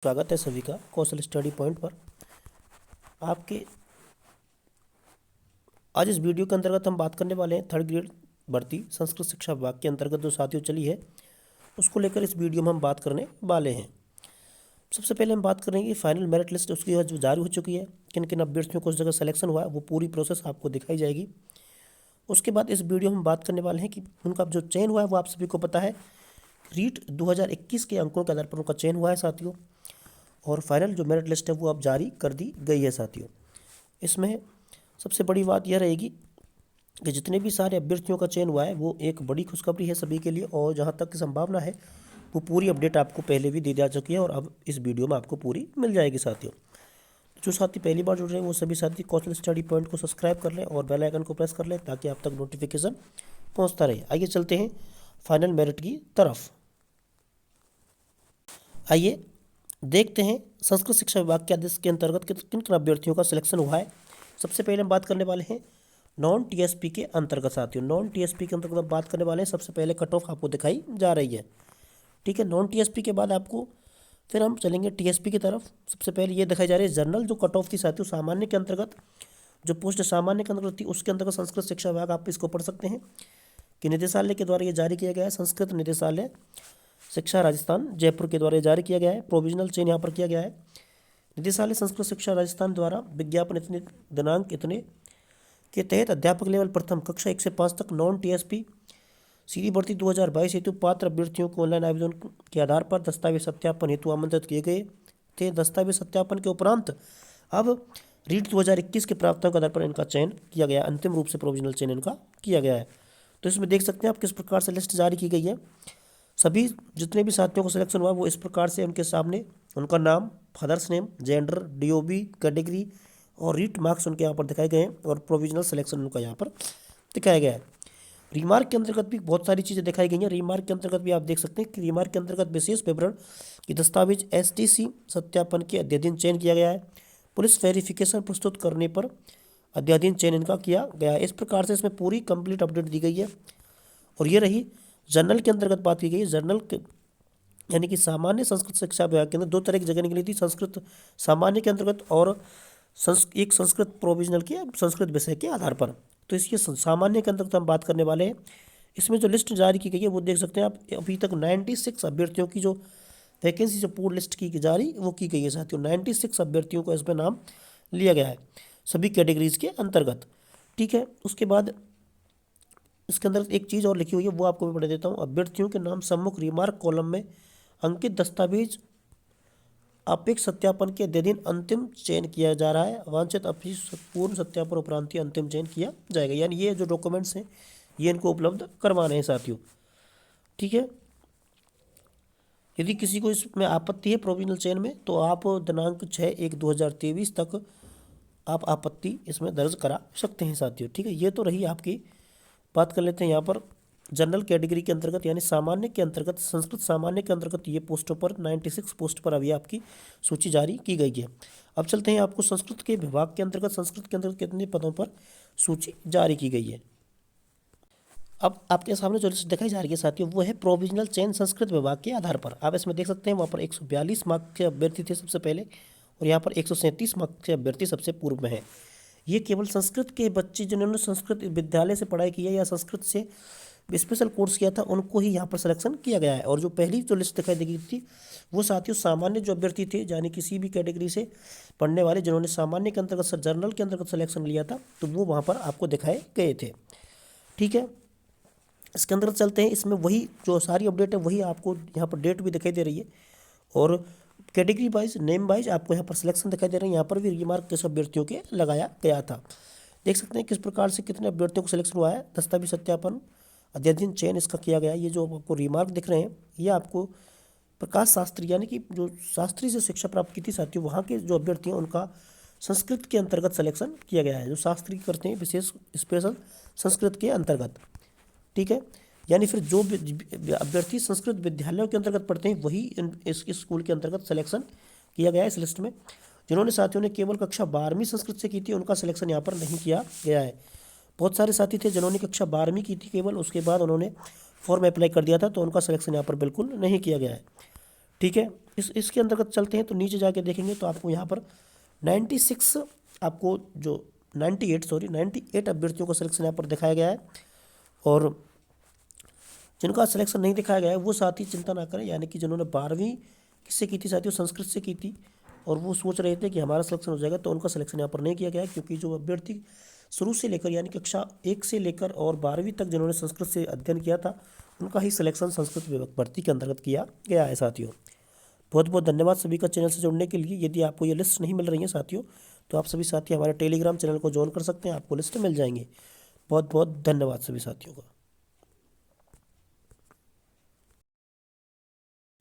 स्वागत है सभी का कौशल स्टडी पॉइंट पर। आपके आज इस वीडियो के अंतर्गत हम बात करने वाले हैं थर्ड ग्रेड भर्ती संस्कृत शिक्षा विभाग के अंतर्गत जो साथियों चली है उसको लेकर इस वीडियो में हम बात करने वाले हैं। सबसे पहले हम बात करेंगे फाइनल मेरिट लिस्ट उसकी जो जारी हो चुकी है, किन किन अभ्यर्थियों को उस जगह सिलेक्शन हुआ है, वो पूरी प्रोसेस आपको दिखाई जाएगी। उसके बाद इस वीडियो में हम बात करने वाले हैं कि उनका जो चयन हुआ है वो आप सभी को पता है रीट 2021 के अंकों के आधार पर उनका चयन हुआ है साथियों, और फाइनल जो मेरिट लिस्ट है वो अब जारी कर दी गई है साथियों। इसमें सबसे बड़ी बात यह रहेगी कि जितने भी सारे अभ्यर्थियों का चयन हुआ है वो एक बड़ी खुशखबरी है सभी के लिए, और जहां तक की संभावना है वो पूरी अपडेट आपको पहले भी दी जा चुकी है और अब इस वीडियो में आपको पूरी मिल जाएगी साथियों। जो साथी पहली बार जुड़ रहे हैं वो सभी साथी कौशल स्टडी पॉइंट को सब्सक्राइब कर लें और बेल आइकन को प्रेस कर लें ताकि आप तक नोटिफिकेशन पहुंचता रहे। आइए चलते हैं फाइनल मेरिट की तरफ। आइए देखते हैं संस्कृत शिक्षा विभाग के आदेश के अंतर्गत किन किन अभ्यर्थियों का सिलेक्शन हुआ है। सबसे पहले हम बात करने वाले हैं नॉन टीएसपी के अंतर्गत साथियों। नॉन टीएसपी के अंतर्गत हम बात करने वाले हैं। सबसे पहले कट ऑफ आपको दिखाई जा रही है, ठीक है। नॉन टीएसपी के बाद आपको फिर हम चलेंगे टीएसपी की तरफ। सबसे पहले ये दिखाई जा रही है जनरल जो कट ऑफ थी साथियों सामान्य के अंतर्गत, जो पोस्ट सामान्य के अंतर्गत थी उसके अंतर्गत संस्कृत शिक्षा विभाग आप इसको पढ़ सकते हैं कि निदेशालय के द्वारा ये जारी किया गया है। संस्कृत निदेशालय शिक्षा राजस्थान जयपुर के द्वारा जारी किया गया है। प्रोविजनल चयन यहाँ पर किया गया है। निदेशालय संस्कृत शिक्षा राजस्थान द्वारा विज्ञापन इतने दिनांक इतने के तहत अध्यापक लेवल प्रथम कक्षा 1 से 5 तक नॉन टीएसपी सीधी भर्ती 2022 हेतु पात्र अभ्यर्थियों को ऑनलाइन आवेदन के आधार पर दस्तावेज सत्यापन हेतु आमंत्रित किए गए थे। दस्तावेज सत्यापन के उपरांत अब रीट 2021 के प्राप्तांक के आधार पर इनका चयन किया गया, अंतिम रूप से प्रोविजनल चयन इनका किया गया है। तो इसमें देख सकते हैं आप किस प्रकार से लिस्ट जारी की गई है। सभी जितने भी साथियों को सिलेक्शन हुआ वो इस प्रकार से उनके सामने उनका नाम, father's name, gender, DOB, category और रीट मार्क्स उनके यहाँ पर दिखाए गए हैं और प्रोविजनल सिलेक्शन उनका यहाँ पर दिखाया गया है। रिमार्क के अंतर्गत भी बहुत सारी चीज़ें दिखाई गई हैं। रिमार्क के अंतर्गत भी आप देख सकते हैं कि रिमार्क के अंतर्गत विशेष विवरण की दस्तावेज एसटीसी सत्यापन के अध्याधीन चयन किया गया है। पुलिस वेरिफिकेशन प्रस्तुत करने पर अध्याधीन चयन इनका किया गया है। इस प्रकार से इसमें पूरी कंप्लीट अपडेट दी गई है। और ये रही जर्नल के अंतर्गत बात की गई है। जर्नल के यानी कि सामान्य संस्कृत शिक्षा विभाग के अंदर दो तरह की जगह निकली थी, संस्कृत सामान्य के अंतर्गत और एक संस्कृत प्रोविजनल के संस्कृत विषय के आधार पर। तो इसके सामान्य के अंतर्गत हम बात करने वाले हैं। इसमें जो लिस्ट जारी की गई है वो देख सकते हैं आप, अभी तक 96 अभ्यर्थियों की जो वैकेंसी जो पूर्ण लिस्ट की जारी वो की गई है साथियों। 96 अभ्यर्थियों को इसमें नाम लिया गया है सभी कैटेगरीज के अंतर्गत, ठीक है। उसके बाद इसके अंदर एक चीज़ और लिखी हुई है वो आपको मैं पढ़ देता हूँ। अभ्यर्थियों के नाम सम्मुख रिमार्क कॉलम में अंकित दस्तावेज अपेक्ष सत्यापन के अध्ययन अंतिम चयन किया जा रहा है। वांछित पूर्ण सत्यापन उपरांत ही अंतिम चयन किया जाएगा। यानी ये जो डॉक्यूमेंट्स हैं ये इनको उपलब्ध करवाने हैं साथियों, ठीक है। यदि किसी को इसमें आपत्ति है प्रोविजनल चयन में तो आप दिनांक 6/1/2023 तक आप आपत्ति इसमें दर्ज करा सकते हैं साथियों, ठीक है। ये तो रही आपकी बात कर लेते हैं यहाँ पर जनरल कैटेगरी के अंतर्गत यानी सामान्य के अंतर्गत, संस्कृत सामान्य के अंतर्गत ये पोस्टों पर 96 पोस्ट पर अभी आपकी सूची जारी की गई है। अब चलते हैं आपको संस्कृत के विभाग के अंतर्गत, संस्कृत के अंतर्गत कितने पदों पर सूची जारी की गई है। अब आपके सामने जो लिस्ट दिखाई जा रही है साथियों वो है प्रोविजनल चयन संस्कृत विभाग के आधार पर। आप इसमें देख सकते हैं वहाँ पर 142 मार्क्स के अभ्यर्थी थे सबसे पहले, और यहाँ पर 137 मार्क्स के अभ्यर्थी सबसे पूर्व में है। ये केवल संस्कृत के बच्चे जिन्होंने संस्कृत विद्यालय से पढ़ाई की है या संस्कृत से स्पेशल कोर्स किया था उनको ही यहाँ पर सिलेक्शन किया गया है। और जो पहली जो लिस्ट दिखाई दी थी वो साथियों सामान्य जो अभ्यर्थी थे यानी किसी भी कैटेगरी से पढ़ने वाले जिन्होंने सामान्य के अंतर्गत जर्नल के अंतर्गत सिलेक्शन लिया था तो वो वहाँ पर आपको दिखाए गए थे, ठीक है। इसके अंदर चलते हैं। इसमें वही जो सारी अपडेट है वही आपको यहाँ पर डेट भी दिखाई दे रही है और कैटेगरी वाइज नेम वाइज आपको यहाँ पर सिलेक्शन दिखाई दे रहे हैं। यहाँ पर भी रिमार्क किस अभ्यर्थियों के लगाया गया था। देख सकते हैं किस प्रकार से कितने अभ्यर्थियों को सिलेक्शन हुआ है। दस्तावेज सत्यापन अध्याधीन चयन इसका किया गया है। ये जो आपको रिमार्क दिख रहे हैं ये आपको प्रकाश शास्त्री यानी कि जो शास्त्री से शिक्षा प्राप्त की थी साथियों वहाँ के जो अभ्यर्थी हैं उनका संस्कृत के अंतर्गत सिलेक्शन किया गया है। जो शास्त्री करते हैं विशेष स्पेशल संस्कृत के अंतर्गत, ठीक है। यानी फिर जो अभ्यर्थी संस्कृत विद्यालयों के अंतर्गत पढ़ते हैं वही इस स्कूल के अंतर्गत सिलेक्शन किया गया है इस लिस्ट में। जिन्होंने साथियों ने केवल कक्षा 12वीं संस्कृत से की थी उनका सिलेक्शन यहाँ पर नहीं किया गया है। बहुत सारे साथी थे जिन्होंने कक्षा 12वीं की थी केवल, उसके बाद उन्होंने फॉर्म अप्लाई कर दिया था तो उनका सिलेक्शन यहाँ पर बिल्कुल नहीं किया गया है, ठीक है। इसके अंतर्गत चलते हैं तो नीचे जाके देखेंगे तो आपको यहाँ पर 96 आपको जो 98 अभ्यर्थियों का सिलेक्शन यहाँ पर दिखाया गया है। और जिनका सिलेक्शन नहीं दिखाया गया है वो साथी चिंता ना करें, यानी कि जिन्होंने 12वीं किससे की थी साथियों, संस्कृत से की थी, और वो सोच रहे थे कि हमारा सिलेक्शन हो जाएगा, तो उनका सिलेक्शन यहाँ पर नहीं किया गया है, क्योंकि जो अभ्यर्थी शुरू से लेकर यानी कक्षा 1 से लेकर और 12वीं तक जिन्होंने संस्कृत से अध्ययन किया था उनका ही सिलेक्शन संस्कृत भर्ती के अंतर्गत किया गया है साथियों। बहुत बहुत धन्यवाद सभी का चैनल से जुड़ने के लिए। यदि आपको ये लिस्ट नहीं मिल रही है साथियों, तो आप सभी साथी हमारे टेलीग्राम चैनल को ज्वाइन कर सकते हैं, आपको लिस्ट मिल जाएंगे। बहुत बहुत धन्यवाद सभी साथियों का।